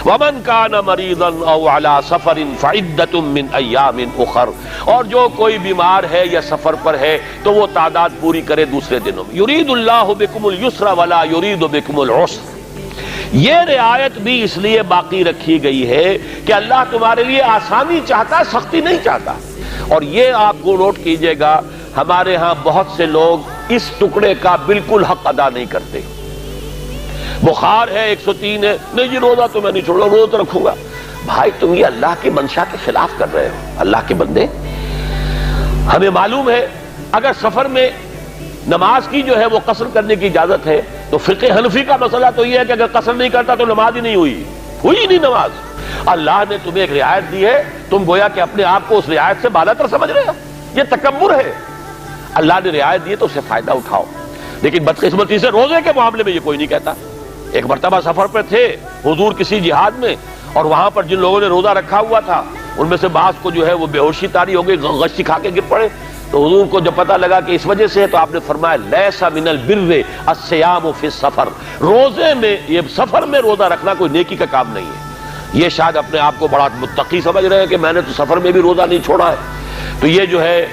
وَمَنْ كَانَ مَرِيضًا أَوْ عَلَى سَفَرٍ فَعِدَّةٌ مِّنْ أَيَّامٍ أُخَرَ، اور جو کوئی بیمار ہے یا سفر پر ہے تو وہ تعداد پوری کرے دوسرے دنوں میں۔ یرید اللہ بکم اليسر ولا یرید بکم العسر، یہ رعایت بھی اس لیے باقی رکھی گئی ہے کہ اللہ تمہارے لیے آسانی چاہتا، سختی نہیں چاہتا۔ اور یہ آپ کو نوٹ کیجئے گا، ہمارے ہاں بہت سے لوگ اس ٹکڑے کا بالکل حق ادا نہیں کرتے۔ بخار ہے 103 ہے، نہیں جی روزہ تو میں نہیں چھوڑا، روزہ تو رکھوں گا۔ بھائی تم یہ اللہ کی منشا کے خلاف کر رہے ہو۔ اللہ کے بندے، ہمیں معلوم ہے اگر سفر میں نماز کی جو ہے وہ قصر کرنے کی اجازت ہے تو فقہ حنفی کا مسئلہ تو یہ ہے کہ اگر قصر نہیں کرتا تو نماز ہی نہیں ہوئی نہیں نماز۔ اللہ نے تمہیں ایک رعایت دی ہے، تم گویا کہ اپنے آپ کو اس رعایت سے بالاتر سمجھ رہے ہو، یہ تکبر ہے۔ اللہ نے رعایت دی ہے تو اس سے فائدہ اٹھاؤ۔ لیکن بدقسمتی سے روزے کے معاملے میں یہ کوئی نہیں کہتا۔ ایک مرتبہ سفر پہ تھے حضور کسی جہاد میں، اور وہاں پر جن لوگوں نے روزہ رکھا ہوا تھا ان میں سے بعض کو جو ہے وہ بے ہوشی طاری ہو گئی، غشی کھا کے گر پڑے۔ تو حضور کو جب پتہ لگا کہ اس وجہ سے ہے تو آپ نے فرمایا لیس من البر الصیام فی السفر، روزے میں، یہ سفر میں روزہ رکھنا کوئی نیکی کا کام نہیں ہے۔ یہ شاید اپنے آپ کو بڑا متقی سمجھ رہے ہیں کہ میں نے تو سفر میں بھی روزہ نہیں چھوڑا ہے۔ تو یہ جو ہے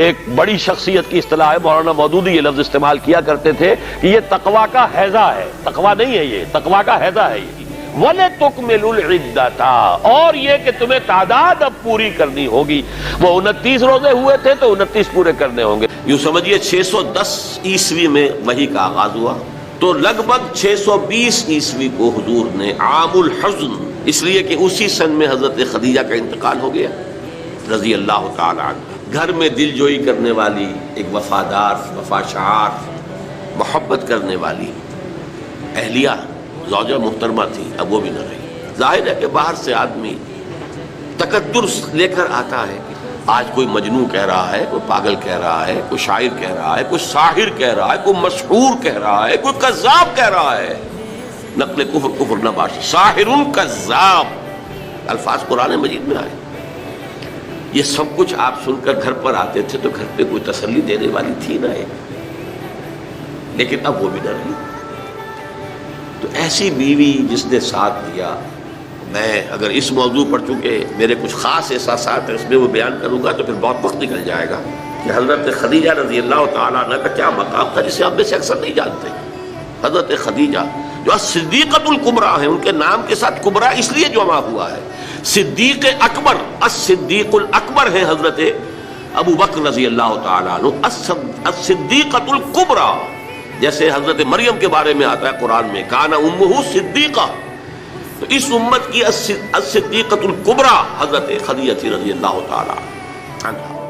ایک بڑی شخصیت کی اصطلاح ہے، مولانا مودودی یہ لفظ استعمال کیا کرتے تھے کہ یہ تقویٰ کا حیضہ ہے، تقویٰ نہیں ہے، یہ تقویٰ کا حیضہ ہے۔ یہ وَلَتُكْمِلُوا الْعِدَّةَ، اور یہ کہ تمہیں تعداد اب پوری کرنی ہوگی۔ وہ 29 روزے ہوئے تھے تو 29 پورے کرنے ہوں گے۔ یوں سمجھیے 610 عیسوی میں وحی کا آغاز ہوا تو لگ بھگ 620 عیسوی کو حضور نے عام الحزن، اس لیے کہ اسی سن میں حضرت خدیجہ کا انتقال ہو گیا رضی اللہ تعالی عنہ۔ گھر میں دل جوئی کرنے والی ایک وفادار، وفاشار، محبت کرنے والی اہلیہ زوجہ محترمہ تھی، اب وہ بھی نہ رہی۔ ظاہر ہے کہ باہر سے آدمی تقدر لے کر آتا ہے، آج کوئی مجنون کہہ رہا ہے، کوئی پاگل کہہ رہا ہے، کوئی شاعر کہہ رہا ہے، کوئی ساحر کہہ رہا ہے، کوئی مسحور کہہ رہا ہے، کوئی کذاب کہہ رہا ہے۔ نقل کفر نہ باش، ساحر کذاب الفاظ قرآن مجید میں آئے۔ یہ سب کچھ آپ سن کر گھر پر آتے تھے تو گھر پہ کوئی تسلی دینے والی تھی نہ ایک، لیکن اب وہ بھی نہ رہی۔ تو ایسی بیوی جس نے ساتھ دیا، میں اگر اس موضوع پر چونکہ میرے کچھ خاص احساسات ہیں اس میں وہ بیان کروں گا تو پھر بہت وقت نکل جائے گا کہ حضرت خدیجہ رضی اللہ تعالیٰ عنہ کا کیا مقام تھا جسے ہم میں سے اکثر نہیں جانتے۔ حضرت خدیجہ جو صدیقۃ الکبریٰ ہیں، ان کے نام کے ساتھ کبریٰ اس لیے جمع ہوا ہے۔ صدیق اکبر، الصدیق الاکبر ہے حضرت ابو بکر رضی اللہ تعالیٰ عنہ، الصدیقۃ الکبریٰ، جیسے حضرت مریم کے بارے میں آتا ہے قرآن میں کان امہ صدیقہ، تو اس امت کی الصدیقۃ الکبریٰ حضرت خدیجہ رضی اللہ تعالیٰ عنہ۔